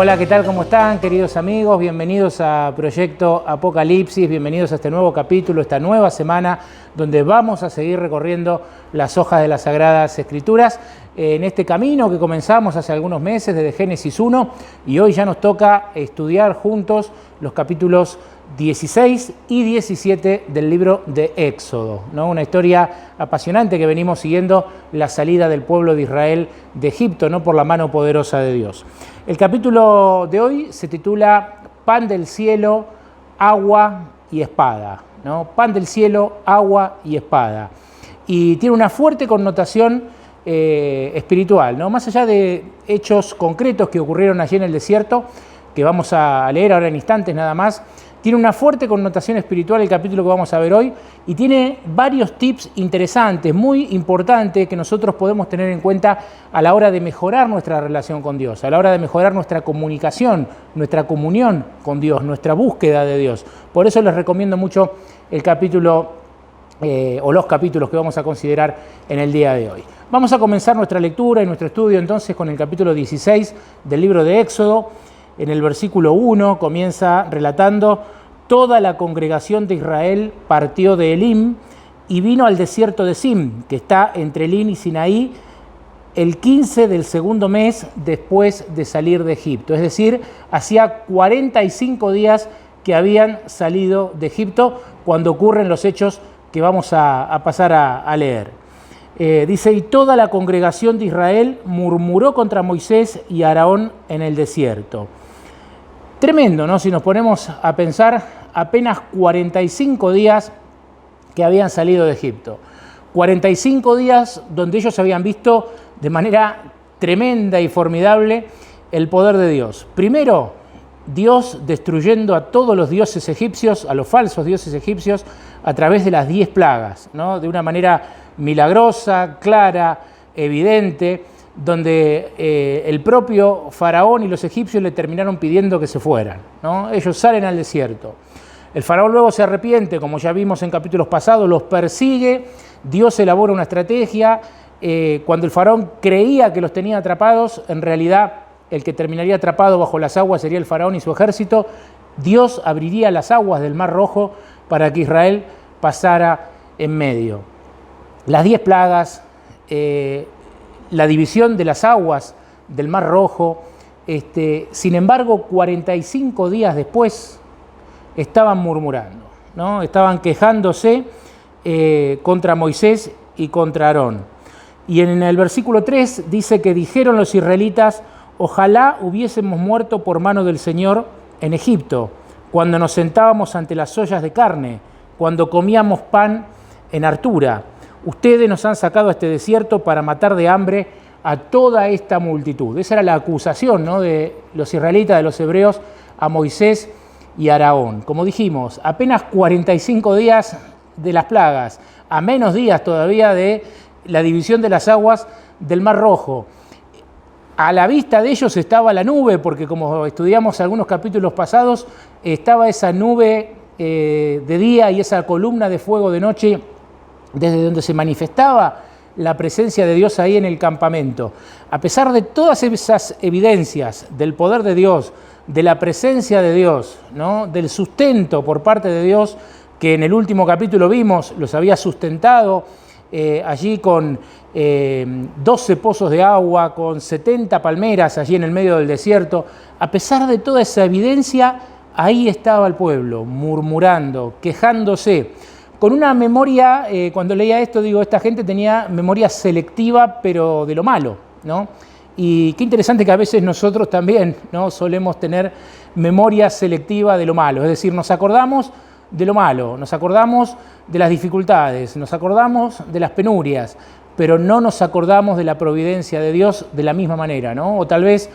Hola, ¿qué tal? ¿Cómo están, queridos amigos? Bienvenidos a Proyecto Apocalipsis, bienvenidos a este nuevo capítulo, esta nueva semana, donde vamos a seguir recorriendo las hojas de las Sagradas Escrituras en este camino que comenzamos hace algunos meses desde Génesis 1 y hoy ya nos toca estudiar juntos los capítulos 16 y 17 del libro de Éxodo, ¿no? Una historia apasionante que venimos siguiendo, la salida del pueblo de Israel de Egipto, ¿no? Por la mano poderosa de Dios. El capítulo de hoy se titula Pan del cielo, agua y espada, ¿no? Pan del cielo, agua y espada. Y tiene una fuerte connotación espiritual, ¿no? Más allá de hechos concretos que ocurrieron allí en el desierto, que vamos a leer ahora en instantes nada más, tiene una fuerte connotación espiritual el capítulo que vamos a ver hoy y tiene varios tips interesantes, muy importantes, que nosotros podemos tener en cuenta a la hora de mejorar nuestra relación con Dios, a la hora de mejorar nuestra comunicación, nuestra comunión con Dios, nuestra búsqueda de Dios. Por eso les recomiendo mucho el capítulo o los capítulos que vamos a considerar en el día de hoy. Vamos a comenzar nuestra lectura y nuestro estudio entonces con el capítulo 16 del libro de Éxodo. En el versículo 1 comienza relatando: toda la congregación de Israel partió de Elim y vino al desierto de Sim, que está entre Elim y Sinaí, el 15 del segundo mes después de salir de Egipto. Es decir, hacía 45 días que habían salido de Egipto cuando ocurren los hechos que vamos a pasar a leer. Dice: y toda la congregación de Israel murmuró contra Moisés y Aarón en el desierto. Tremendo, ¿no? Si nos ponemos a pensar, apenas 45 días que habían salido de Egipto. 45 días donde ellos habían visto de manera tremenda y formidable el poder de Dios. Primero, Dios destruyendo a todos los dioses egipcios, a los falsos dioses egipcios, a través de las 10 plagas, ¿no? De una manera milagrosa, clara, evidente, donde el propio faraón y los egipcios le terminaron pidiendo que se fueran, ¿no? Ellos salen al desierto. El faraón luego se arrepiente, como ya vimos en capítulos pasados, los persigue, Dios elabora una estrategia. Cuando el faraón creía que los tenía atrapados, en realidad el que terminaría atrapado bajo las aguas sería el faraón y su ejército. Dios abriría las aguas del Mar Rojo para que Israel pasara en medio. Las 10 plagas, la división de las aguas del Mar Rojo. Sin embargo, 45 días después estaban murmurando, ¿no? Estaban quejándose contra Moisés y contra Aarón. Y en el versículo 3 dice que dijeron los israelitas: ojalá hubiésemos muerto por mano del Señor en Egipto, cuando nos sentábamos ante las ollas de carne, cuando comíamos pan en hartura. Ustedes nos han sacado a este desierto para matar de hambre a toda esta multitud. Esa era la acusación, ¿no?, de los israelitas, de los hebreos, a Moisés y a Aarón. Como dijimos, apenas 45 días de las plagas, a menos días todavía de la división de las aguas del Mar Rojo. A la vista de ellos estaba la nube, porque como estudiamos algunos capítulos pasados, estaba esa nube de día y esa columna de fuego de noche, desde donde se manifestaba la presencia de Dios ahí en el campamento. A pesar de todas esas evidencias del poder de Dios, de la presencia de Dios, ¿no?, del sustento por parte de Dios, que en el último capítulo vimos, los había sustentado allí con 12 pozos de agua, con 70 palmeras allí en el medio del desierto. A pesar de toda esa evidencia, ahí estaba el pueblo, murmurando, quejándose, con una memoria. Cuando leía esto, digo, esta gente tenía memoria selectiva, pero de lo malo, ¿no? Y qué interesante que a veces nosotros también, ¿no?, solemos tener memoria selectiva de lo malo. Es decir, nos acordamos de lo malo, nos acordamos de las dificultades, nos acordamos de las penurias, pero no nos acordamos de la providencia de Dios de la misma manera, ¿no? O tal vez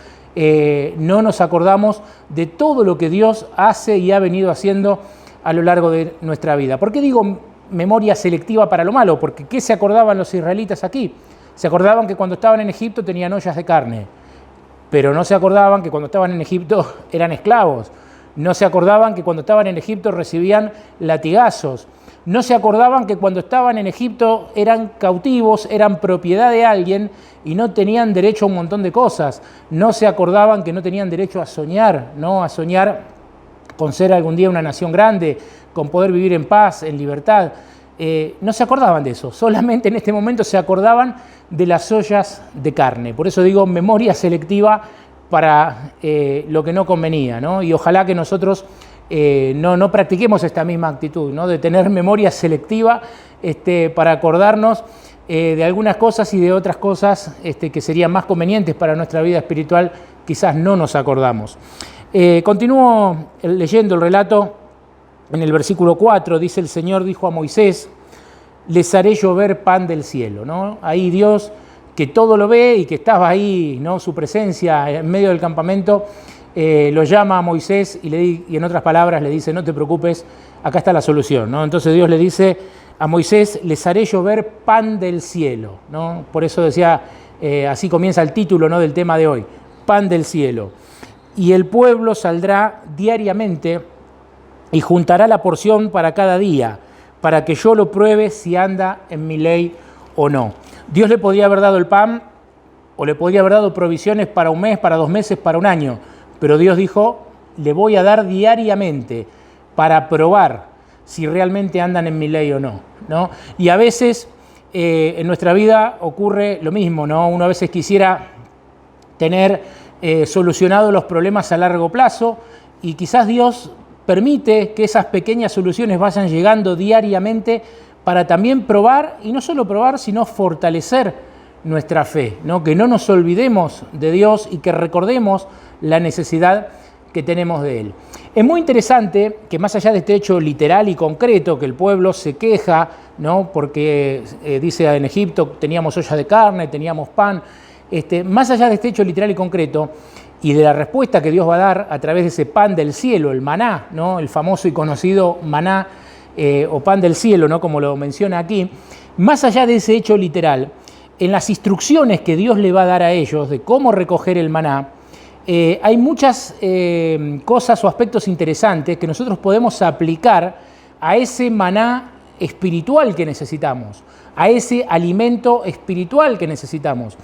no nos acordamos de todo lo que Dios hace y ha venido haciendo a lo largo de nuestra vida. ¿Por qué digo memoria selectiva para lo malo? Porque ¿qué se acordaban los israelitas aquí? Se acordaban que cuando estaban en Egipto tenían ollas de carne, pero no se acordaban que cuando estaban en Egipto eran esclavos. No se acordaban que cuando estaban en Egipto recibían latigazos. No se acordaban que cuando estaban en Egipto eran cautivos, eran propiedad de alguien y no tenían derecho a un montón de cosas. No se acordaban que no tenían derecho a soñar, ¿no? A soñar con ser algún día una nación grande, con poder vivir en paz, en libertad. No se acordaban de eso, solamente en este momento se acordaban de las ollas de carne. Por eso digo memoria selectiva para lo que no convenía, ¿no? Y ojalá que nosotros no practiquemos esta misma actitud, ¿no? De tener memoria selectiva para acordarnos de algunas cosas y de otras cosas que serían más convenientes para nuestra vida espiritual, quizás no nos acordamos. Continúo leyendo el relato. En el versículo 4 dice: el Señor dijo a Moisés, les haré llover pan del cielo, ¿no? Ahí Dios, que todo lo ve y que estaba ahí, ¿no? Su presencia en medio del campamento, lo llama a Moisés y en otras palabras le dice: no te preocupes, acá está la solución, ¿no? Entonces Dios le dice a Moisés: les haré llover pan del cielo, ¿no? Por eso decía, así comienza el título, ¿no? Del tema de hoy, pan del cielo. Y el pueblo saldrá diariamente y juntará la porción para cada día, para que yo lo pruebe si anda en mi ley o no. Dios le podía haber dado el pan, o le podría haber dado provisiones para un mes, para 2 meses, para un año, pero Dios dijo: le voy a dar diariamente para probar si realmente andan en mi ley o no, ¿no? Y a veces en nuestra vida ocurre lo mismo, ¿no? Uno a veces quisiera tener solucionados los problemas a largo plazo y quizás Dios permite que esas pequeñas soluciones vayan llegando diariamente para también probar, y no solo probar, sino fortalecer nuestra fe, ¿no? Que no nos olvidemos de Dios y que recordemos la necesidad que tenemos de Él. Es muy interesante que más allá de este hecho literal y concreto, que el pueblo se queja, ¿no? Porque dice en Egipto teníamos ollas de carne, teníamos pan, más allá de este hecho literal y concreto, y de la respuesta que Dios va a dar a través de ese pan del cielo, el maná, ¿no? El famoso y conocido maná o pan del cielo, ¿no? Como lo menciona aquí, más allá de ese hecho literal, en las instrucciones que Dios le va a dar a ellos de cómo recoger el maná, hay muchas cosas o aspectos interesantes que nosotros podemos aplicar a ese maná espiritual que necesitamos, a ese alimento espiritual que necesitamos.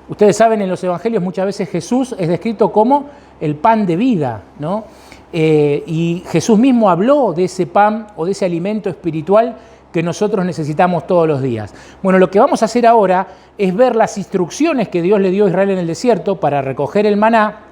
Ustedes saben, en los evangelios muchas veces Jesús es descrito como el pan de vida, ¿no? Y Jesús mismo habló de ese pan o de ese alimento espiritual que nosotros necesitamos todos los días. Bueno, lo que vamos a hacer ahora es ver las instrucciones que Dios le dio a Israel en el desierto para recoger el maná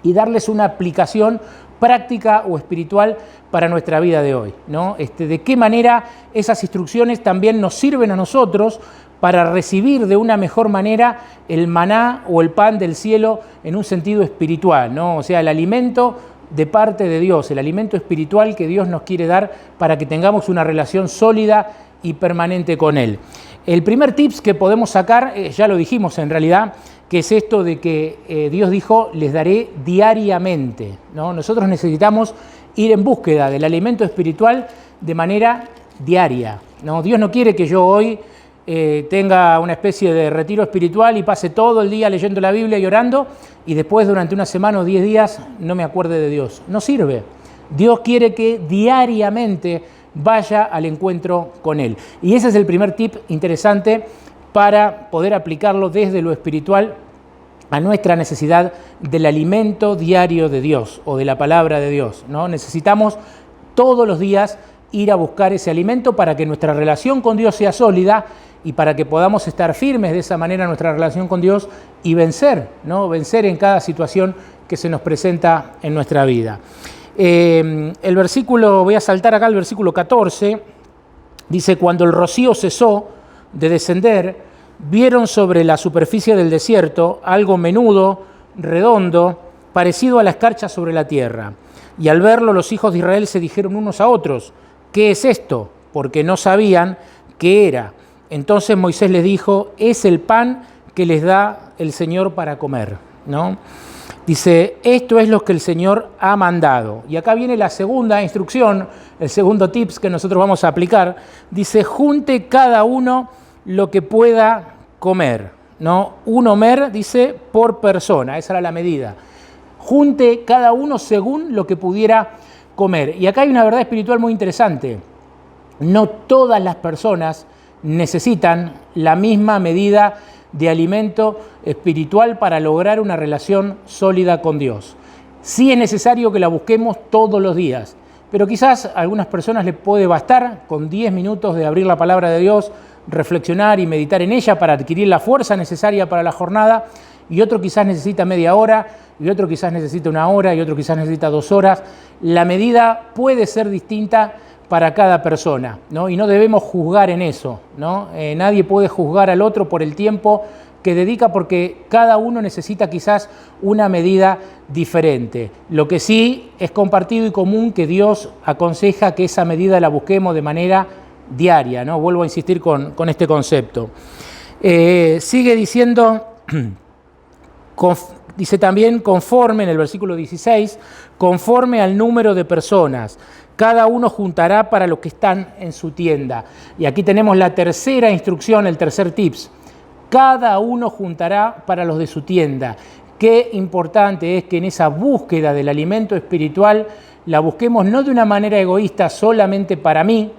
y darles una aplicación práctica o espiritual para nuestra vida de hoy, ¿no? De qué manera esas instrucciones también nos sirven a nosotros para recibir de una mejor manera el maná o el pan del cielo en un sentido espiritual, ¿no? O sea, el alimento de parte de Dios, el alimento espiritual que Dios nos quiere dar para que tengamos una relación sólida y permanente con Él. El primer tips que podemos sacar, ya lo dijimos en realidad, que es esto de que Dios dijo: les daré diariamente, ¿no? Nosotros necesitamos ir en búsqueda del alimento espiritual de manera diaria, ¿no? Dios no quiere que yo hoy tenga una especie de retiro espiritual y pase todo el día leyendo la Biblia y orando y después durante una semana o 10 días no me acuerde de Dios. No sirve. Dios quiere que diariamente vaya al encuentro con Él. Y ese es el primer tip interesante para poder aplicarlo desde lo espiritual a nuestra necesidad del alimento diario de Dios o de la palabra de Dios, ¿no? Necesitamos todos los días ir a buscar ese alimento para que nuestra relación con Dios sea sólida y para que podamos estar firmes de esa manera en nuestra relación con Dios y vencer, ¿no? Vencer en cada situación que se nos presenta en nuestra vida. El versículo, voy a saltar acá al versículo 14, dice: cuando el rocío cesó de descender, vieron sobre la superficie del desierto algo menudo, redondo, parecido a la escarcha sobre la tierra. Y al verlo los hijos de Israel se dijeron unos a otros: ¿qué es esto? Porque no sabían qué era. Entonces Moisés les dijo: es el pan que les da el Señor para comer, ¿no? Dice: esto es lo que el Señor ha mandado. Y acá viene la segunda instrucción, el segundo tips que nosotros vamos a aplicar. Dice: junte cada uno lo que pueda comer, ¿no? Un homer, dice, por persona, esa era la medida. Junte cada uno según lo que pudiera comer. Y acá hay una verdad espiritual muy interesante. no todas las personas necesitan la misma medida de alimento espiritual para lograr una relación sólida con Dios. Sí es necesario que la busquemos todos los días, pero quizás a algunas personas les puede bastar con 10 minutos de abrir la palabra de Dios, reflexionar y meditar en ella para adquirir la fuerza necesaria para la jornada, y otro quizás necesita media hora, y otro quizás necesita 1 hora, y otro quizás necesita 2 horas. La medida puede ser distinta para cada persona, ¿no? Y no debemos juzgar en eso, ¿no? Nadie puede juzgar al otro por el tiempo que dedica, porque cada uno necesita quizás una medida diferente. Lo que sí es compartido y común que Dios aconseja que esa medida la busquemos de manera diaria, ¿no? Vuelvo a insistir con este concepto. Sigue diciendo, dice también conforme, en el versículo 16, conforme al número de personas. Cada uno juntará para los que están en su tienda. Y aquí tenemos la tercera instrucción, el tercer tips. Cada uno juntará para los de su tienda. Qué importante es que en esa búsqueda del alimento espiritual la busquemos no de una manera egoísta solamente para mí,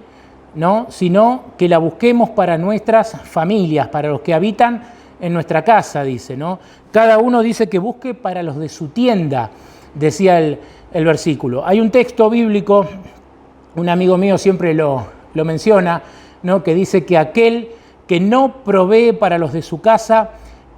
¿no? Sino que la busquemos para nuestras familias, para los que habitan en nuestra casa, dice, ¿no? Cada uno dice que busque para los de su tienda, decía el versículo. Hay un texto bíblico, un amigo mío siempre lo menciona, ¿no? Que dice que aquel que no provee para los de su casa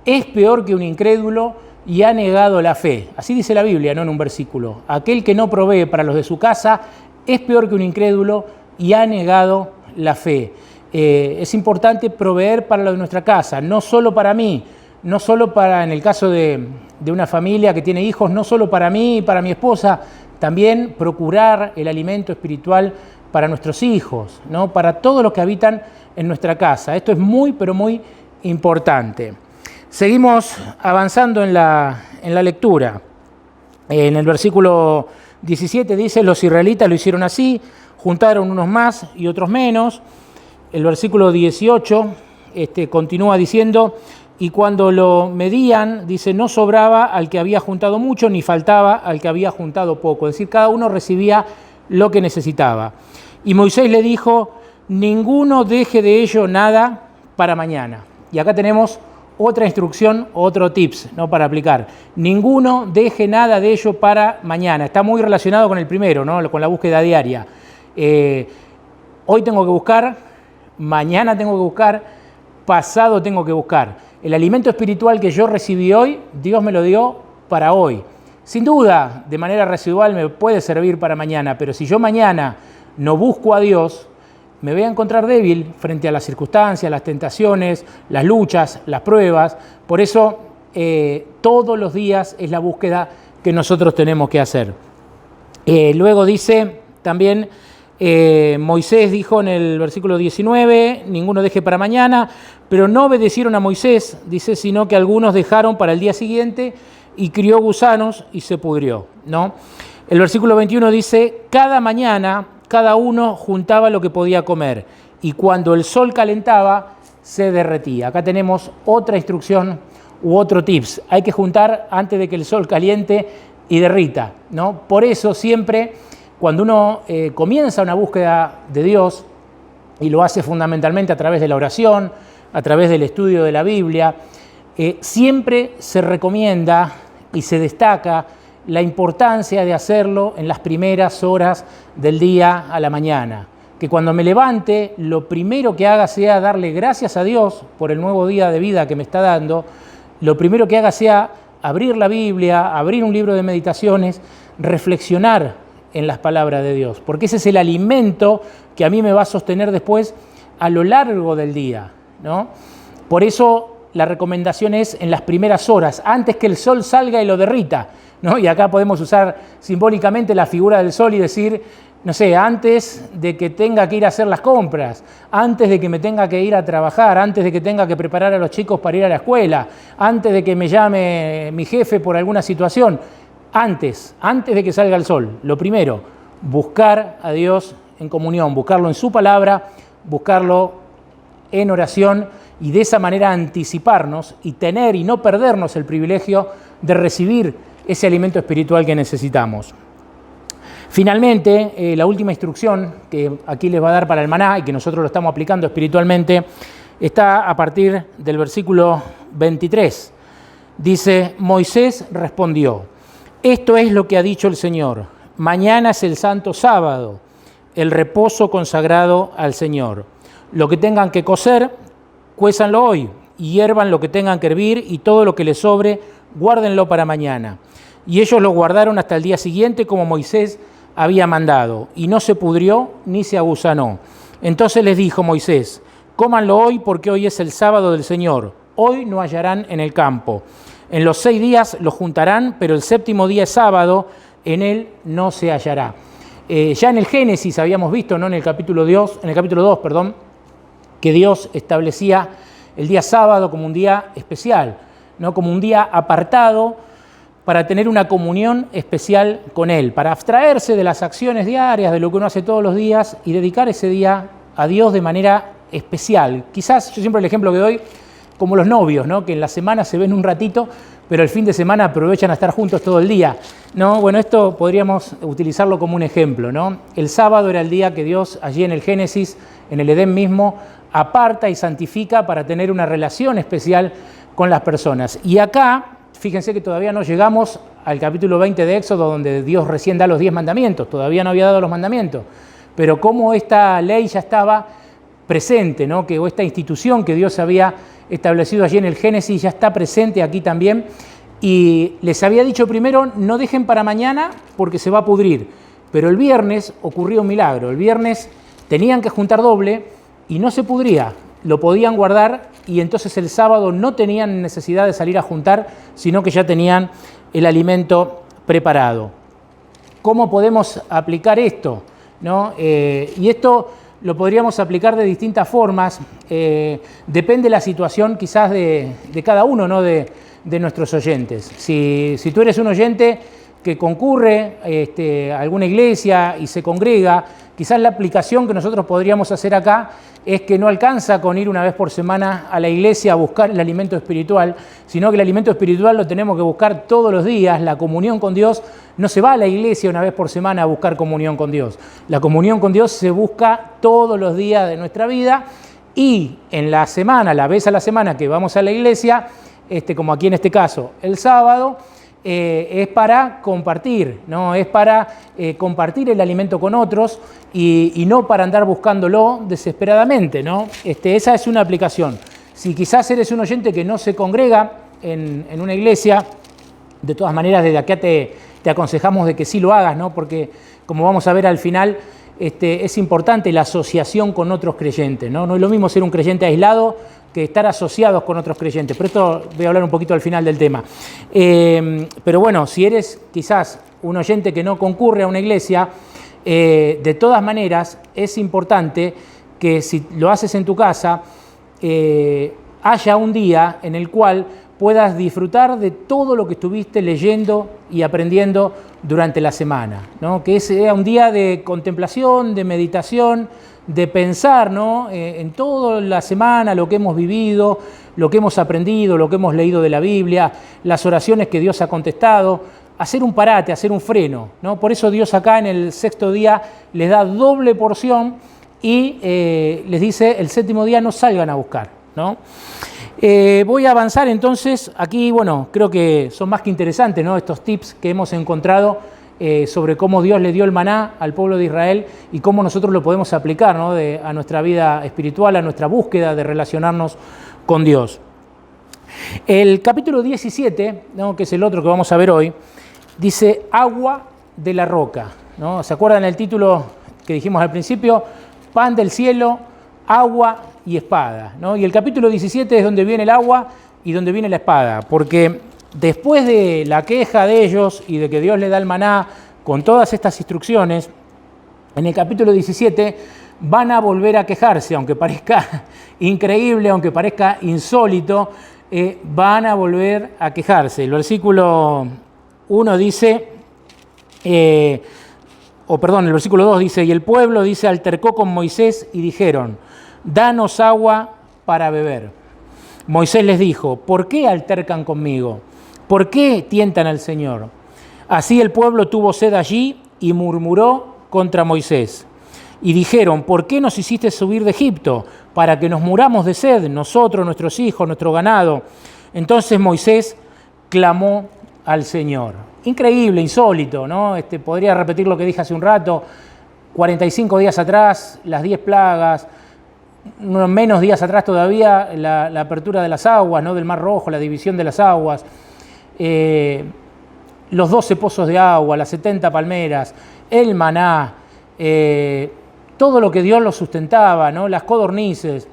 es peor que un incrédulo y ha negado la fe. Así dice la Biblia, no en un versículo. Aquel que no provee para los de su casa es peor que un incrédulo y ha negado la fe. Es importante proveer para lo de nuestra casa, no solo para mí, no solo para, en el caso de una familia que tiene hijos, no solo para mí y para mi esposa, también procurar el alimento espiritual para nuestros hijos, ¿no? Para todos los que habitan en nuestra casa. Esto es muy, pero muy importante. Seguimos avanzando en la lectura. En el versículo 17 dice, los israelitas lo hicieron así, juntaron unos más y otros menos. El versículo 18 continúa diciendo, y cuando lo medían, dice, no sobraba al que había juntado mucho, ni faltaba al que había juntado poco. Es decir, cada uno recibía lo que necesitaba. Y Moisés le dijo, ninguno deje de ello nada para mañana. Y acá tenemos otra instrucción, otro tips, ¿no? Para aplicar. Ninguno deje nada de ello para mañana. Está muy relacionado con el primero, ¿no? Con la búsqueda diaria. Hoy tengo que buscar, mañana tengo que buscar, pasado tengo que buscar. El alimento espiritual que yo recibí hoy, Dios me lo dio para hoy. Sin duda, de manera residual me puede servir para mañana, pero si yo mañana no busco a Dios, me voy a encontrar débil frente a las circunstancias, las tentaciones, las luchas, las pruebas. Por eso, todos los días es la búsqueda que nosotros tenemos que hacer. Luego dice también, Moisés dijo en el versículo 19, ninguno deje para mañana, pero no obedecieron a Moisés, dice, sino que algunos dejaron para el día siguiente y crió gusanos y se pudrió, ¿no? El versículo 21 dice, cada mañana cada uno juntaba lo que podía comer y cuando el sol calentaba se derretía. Acá tenemos otra instrucción u otro tips. Hay que juntar antes de que el sol caliente y derrita, ¿no? Por eso siempre cuando uno comienza una búsqueda de Dios y lo hace fundamentalmente a través de la oración, a través del estudio de la Biblia, siempre se recomienda y se destaca la importancia de hacerlo en las primeras horas del día a la mañana. Que cuando me levante, lo primero que haga sea darle gracias a Dios por el nuevo día de vida que me está dando. Lo primero que haga sea abrir la Biblia, abrir un libro de meditaciones, reflexionar en las palabras de Dios. Porque ese es el alimento que a mí me va a sostener después a lo largo del día, ¿no? Por eso la recomendación es en las primeras horas, antes que el sol salga y lo derrita, ¿no? Y acá podemos usar simbólicamente la figura del sol y decir, no sé, antes de que tenga que ir a hacer las compras, antes de que me tenga que ir a trabajar, antes de que tenga que preparar a los chicos para ir a la escuela, antes de que me llame mi jefe por alguna situación, antes de que salga el sol. Lo primero, buscar a Dios en comunión, buscarlo en su palabra, buscarlo en oración y de esa manera anticiparnos y tener y no perdernos el privilegio de recibir ese alimento espiritual que necesitamos. Finalmente, la última instrucción que aquí les va a dar para el maná y que nosotros lo estamos aplicando espiritualmente está a partir del versículo 23. Dice, Moisés respondió, esto es lo que ha dicho el Señor, mañana es el santo sábado, el reposo consagrado al Señor. Lo que tengan que cocer, cuézanlo hoy, y hiervan lo que tengan que hervir, y todo lo que les sobre, guárdenlo para mañana. Y ellos lo guardaron hasta el día siguiente, como Moisés había mandado, y no se pudrió ni se agusanó. Entonces les dijo Moisés, cómanlo hoy, porque hoy es el sábado del Señor. Hoy no hallarán en el campo. En los 6 días lo juntarán, pero el 7º día es sábado, en él no se hallará. Ya en el Génesis habíamos visto, ¿no? en el capítulo 2, que Dios establecía el día sábado como un día especial, ¿no? Como un día apartado para tener una comunión especial con Él, para abstraerse de las acciones diarias, de lo que uno hace todos los días y dedicar ese día a Dios de manera especial. Quizás, yo siempre el ejemplo que doy, como los novios, ¿no? Que en la semana se ven un ratito, pero el fin de semana aprovechan a estar juntos todo el día, ¿no? Bueno, esto podríamos utilizarlo como un ejemplo, ¿no? El sábado era el día que Dios, allí en el Génesis, en el Edén mismo, aparta y santifica para tener una relación especial con las personas. Y acá, fíjense que todavía no llegamos al capítulo 20 de Éxodo, donde Dios recién da los 10 mandamientos, todavía no había dado los mandamientos, pero cómo esta ley ya estaba presente, ¿no? O esta institución que Dios había establecido allí en el Génesis ya está presente aquí también, y les había dicho primero, no dejen para mañana porque se va a pudrir, pero el viernes ocurrió un milagro, el viernes tenían que juntar doble y no se pudría, lo podían guardar y entonces el sábado no tenían necesidad de salir a juntar, sino que ya tenían el alimento preparado. ¿Cómo podemos aplicar esto? ¿No? Y esto lo podríamos aplicar de distintas formas, depende de la situación quizás de cada uno, ¿no? de nuestros oyentes. Si tú eres un oyente que concurre a alguna iglesia y se congrega, quizás la aplicación que nosotros podríamos hacer acá es que no alcanza con ir una vez por semana a la iglesia a buscar el alimento espiritual, sino que el alimento espiritual lo tenemos que buscar todos los días. La comunión con Dios no se va a la iglesia una vez por semana a buscar comunión con Dios. La comunión con Dios se busca todos los días de nuestra vida y en la semana, la vez a la semana que vamos a la iglesia, como aquí en este caso, el sábado, es para compartir, ¿no? Es para compartir el alimento con otros y no para andar buscándolo desesperadamente, ¿no? Esa es una aplicación. Si quizás eres un oyente que no se congrega en una iglesia, de todas maneras desde acá te aconsejamos de que sí lo hagas, ¿no? Porque como vamos a ver al final, es importante la asociación con otros creyentes, ¿no? No es lo mismo ser un creyente aislado que estar asociados con otros creyentes. Pero esto voy a hablar un poquito al final del tema. Pero bueno, si eres quizás un oyente que no concurre a una iglesia, de todas maneras es importante que si lo haces en tu casa, haya un día en el cual puedas disfrutar de todo lo que estuviste leyendo y aprendiendo durante la semana, ¿no? Que sea un día de contemplación, de meditación, de pensar, ¿no? En toda la semana lo que hemos vivido, lo que hemos aprendido, lo que hemos leído de la Biblia, las oraciones que Dios ha contestado, hacer un parate, hacer un freno, ¿no? Por eso Dios acá en el 6º día les da doble porción y les dice el 7º día no salgan a buscar, ¿no? Voy a avanzar entonces, aquí bueno, creo que son más que interesantes, ¿no? Estos tips que hemos encontrado sobre cómo Dios le dio el maná al pueblo de Israel y cómo nosotros lo podemos aplicar, ¿no? A nuestra vida espiritual, a nuestra búsqueda de relacionarnos con Dios. El capítulo 17, ¿no? Que es el otro que vamos a ver hoy, dice agua de la roca, ¿no? ¿Se acuerdan el título que dijimos al principio? Pan del cielo, agua y espada, ¿no? Y el capítulo 17 es donde viene el agua y donde viene la espada, porque después de la queja de ellos y de que Dios le da el maná con todas estas instrucciones, en el capítulo 17 van a volver a quejarse, aunque parezca increíble, aunque parezca insólito, van a volver a quejarse. El versículo 1 dice, el versículo 2 dice, y el pueblo, dice, altercó con Moisés y dijeron, danos agua para beber. Moisés les dijo, ¿por qué altercan conmigo? ¿Por qué tientan al Señor? Así el pueblo tuvo sed allí y murmuró contra Moisés. Y dijeron, ¿por qué nos hiciste subir de Egipto? Para que nos muramos de sed, nosotros, nuestros hijos, nuestro ganado. Entonces Moisés clamó al Señor. Increíble, insólito, ¿no? Podría repetir lo que dije hace un rato. 45 días atrás, las 10 plagas, unos menos días atrás todavía, la apertura de las aguas, ¿no? Del Mar Rojo, la división de las aguas, los 12 pozos de agua, las 70 palmeras, el maná, todo lo que Dios los sustentaba, ¿no? Las codornices.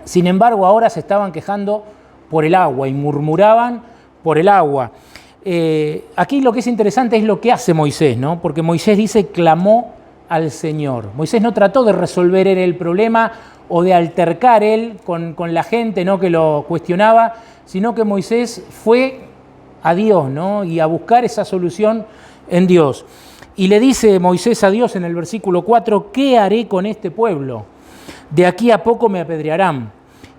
Sin embargo, ahora se estaban quejando por el agua y murmuraban por el agua. Aquí lo que es interesante es lo que hace Moisés, ¿no? Porque Moisés dice, clamó al Señor. Moisés no trató de resolver él el problema o de altercar él con la gente, ¿no? Que lo cuestionaba, sino que Moisés fue a Dios, ¿no? Y a buscar esa solución en Dios. Y le dice Moisés a Dios en el versículo 4, ¿qué haré con este pueblo? De aquí a poco me apedrearán.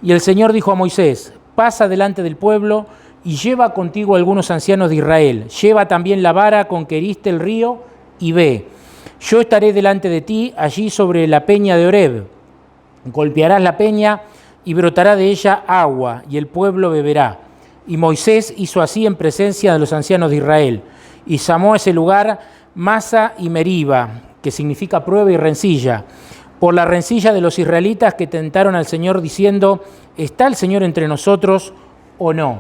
Y el Señor dijo a Moisés, pasa delante del pueblo y lleva contigo algunos ancianos de Israel. Lleva también la vara con que heriste el río y ve. Yo estaré delante de ti allí sobre la peña de Horeb. Golpearás la peña y brotará de ella agua y el pueblo beberá. Y Moisés hizo así en presencia de los ancianos de Israel. Y llamó a ese lugar Masa y Meriba, que significa prueba y rencilla, por la rencilla de los israelitas que tentaron al Señor diciendo, ¿está el Señor entre nosotros o no?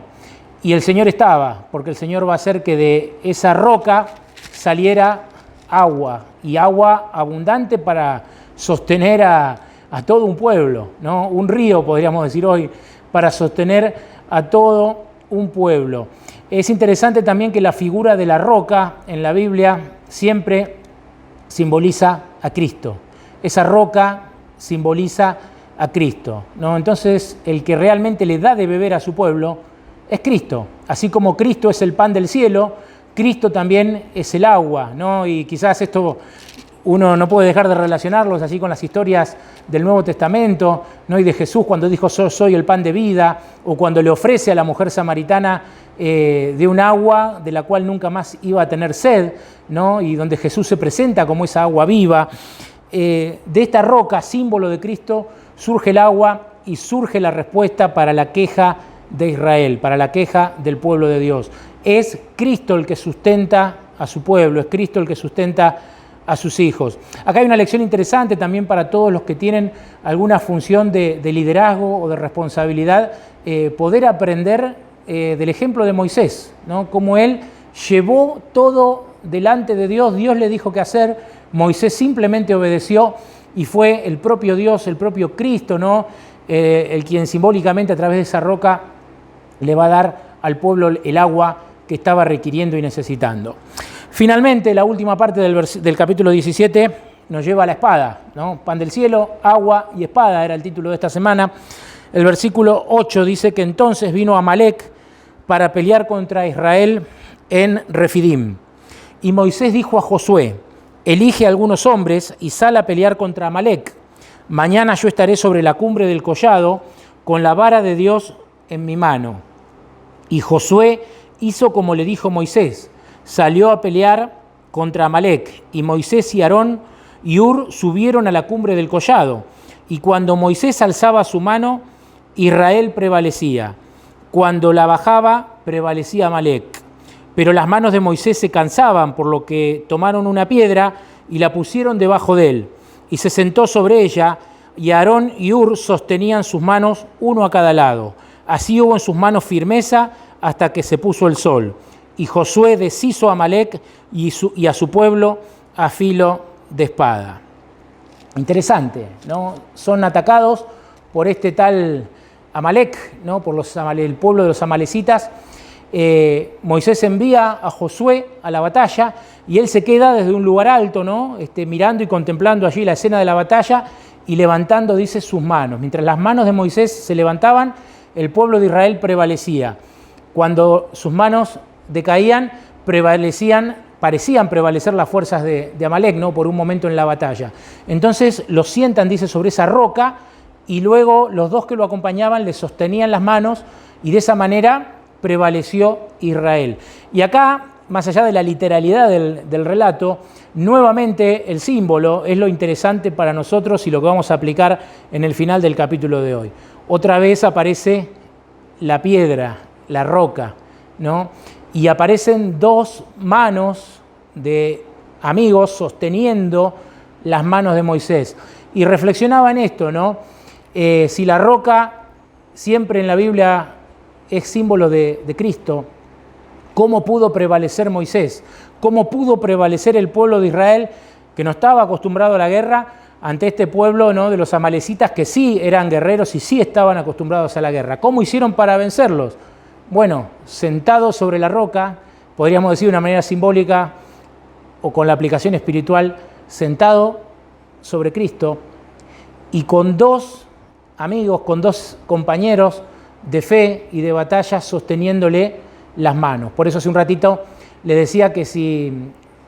Y el Señor estaba, porque el Señor va a hacer que de esa roca saliera agua, y agua abundante para sostener a todo un pueblo, ¿no? Un río, podríamos decir hoy, para sostener a todo un pueblo. Es interesante también que la figura de la roca en la Biblia siempre simboliza a Cristo. Esa roca simboliza a Cristo, ¿no? Entonces, el que realmente le da de beber a su pueblo es Cristo. Así como Cristo es el pan del cielo, Cristo también es el agua, ¿no? Y quizás esto uno no puede dejar de relacionarlos así con las historias del Nuevo Testamento, ¿no? Y de Jesús cuando dijo, yo soy el pan de vida, o cuando le ofrece a la mujer samaritana de un agua de la cual nunca más iba a tener sed, ¿no? Y donde Jesús se presenta como esa agua viva. De esta roca, símbolo de Cristo, surge el agua y surge la respuesta para la queja de Israel, para la queja del pueblo de Dios. Es Cristo el que sustenta a su pueblo, es Cristo el que sustenta a sus hijos. Acá hay una lección interesante también para todos los que tienen alguna función de liderazgo o de responsabilidad, poder aprender del ejemplo de Moisés, ¿no? Cómo él llevó todo delante de Dios, Dios le dijo qué hacer, Moisés simplemente obedeció y fue el propio Dios, el propio Cristo, ¿no? El quien simbólicamente a través de esa roca le va a dar al pueblo el agua que estaba requiriendo y necesitando. Finalmente, la última parte del capítulo 17 nos lleva a la espada, ¿no? Pan del cielo, agua y espada era el título de esta semana. El versículo 8 dice que entonces vino Amalec para pelear contra Israel en Refidim. Y Moisés dijo a Josué, elige a algunos hombres y sal a pelear contra Amalec. Mañana yo estaré sobre la cumbre del collado con la vara de Dios en mi mano. Y Josué hizo como le dijo Moisés, salió a pelear contra Amalec, y Moisés y Aarón y Hur subieron a la cumbre del collado, y cuando Moisés alzaba su mano, Israel prevalecía, cuando la bajaba, prevalecía Amalec. Pero las manos de Moisés se cansaban, por lo que tomaron una piedra y la pusieron debajo de él, y se sentó sobre ella, y Aarón y Hur sostenían sus manos uno a cada lado. Así hubo en sus manos firmeza hasta que se puso el sol. Y Josué deshizo a Amalec y a su pueblo a filo de espada. Interesante, ¿no? Son atacados por este tal Amalec, ¿no? Por el pueblo de los amalecitas. Moisés envía a Josué a la batalla y él se queda desde un lugar alto, ¿no? Mirando y contemplando allí la escena de la batalla y levantando, dice, sus manos. Mientras las manos de Moisés se levantaban, el pueblo de Israel prevalecía. Cuando sus manos decaían, parecían prevalecer las fuerzas de Amalec, ¿no? Por un momento en la batalla. Entonces los sientan, dice, sobre esa roca y luego los dos que lo acompañaban le sostenían las manos y de esa manera prevaleció Israel. Y acá más allá de la literalidad del relato, nuevamente el símbolo es lo interesante para nosotros y lo que vamos a aplicar en el final del capítulo de hoy. Otra vez aparece la piedra, la roca, ¿no? Y aparecen dos manos de amigos sosteniendo las manos de Moisés. Y reflexionaba en esto, ¿no? Si la roca siempre en la Biblia es símbolo de Cristo, ¿cómo pudo prevalecer Moisés? ¿Cómo pudo prevalecer el pueblo de Israel, que no estaba acostumbrado a la guerra, ante este pueblo, ¿no?, de los amalecitas, que sí eran guerreros y sí estaban acostumbrados a la guerra? ¿Cómo hicieron para vencerlos? Bueno, sentados sobre la roca, podríamos decir de una manera simbólica o con la aplicación espiritual, sentado sobre Cristo y con dos amigos, con dos compañeros de fe y de batalla sosteniéndole las manos. Por eso hace un ratito le decía que si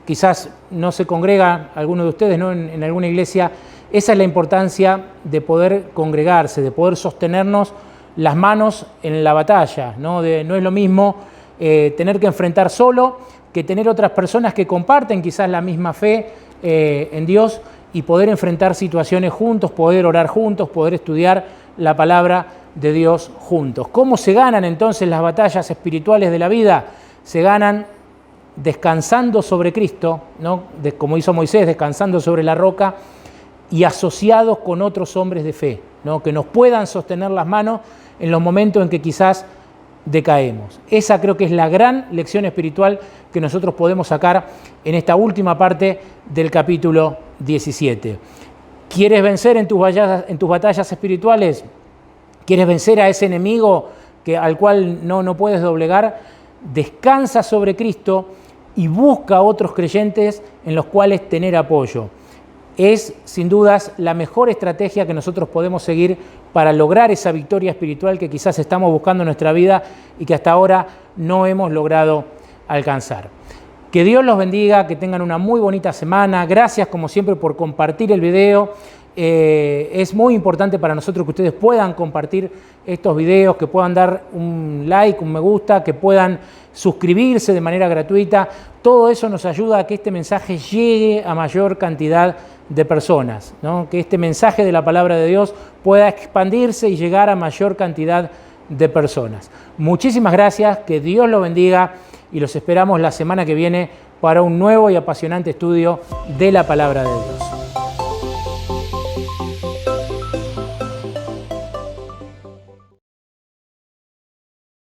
quizás no se congrega alguno de ustedes, ¿no?, en alguna iglesia, esa es la importancia de poder congregarse, de poder sostenernos las manos en la batalla, ¿no? No es lo mismo tener que enfrentar solo que tener otras personas que comparten quizás la misma fe en Dios y poder enfrentar situaciones juntos, poder orar juntos, poder estudiar la palabra de Dios juntos. ¿Cómo se ganan entonces las batallas espirituales de la vida? Se ganan descansando sobre Cristo, ¿no?, como hizo Moisés, descansando sobre la roca y asociados con otros hombres de fe, ¿no?, que nos puedan sostener las manos en los momentos en que quizás decaemos. Esa creo que es la gran lección espiritual que nosotros podemos sacar en esta última parte del capítulo 17. ¿Quieres vencer en tus batallas espirituales? ¿Quieres vencer a ese enemigo al cual no puedes doblegar? Descansa sobre Cristo y busca a otros creyentes en los cuales tener apoyo. Es, sin dudas, la mejor estrategia que nosotros podemos seguir para lograr esa victoria espiritual que quizás estamos buscando en nuestra vida y que hasta ahora no hemos logrado alcanzar. Que Dios los bendiga, que tengan una muy bonita semana. Gracias, como siempre, por compartir el video. Es muy importante para nosotros que ustedes puedan compartir estos videos, que puedan dar un like, un me gusta, que puedan suscribirse de manera gratuita. Todo eso nos ayuda a que este mensaje llegue a mayor cantidad de personas, ¿no? Que este mensaje de la palabra de Dios pueda expandirse y llegar a mayor cantidad de personas. Muchísimas gracias, que Dios los bendiga y los esperamos la semana que viene para un nuevo y apasionante estudio de la palabra de Dios.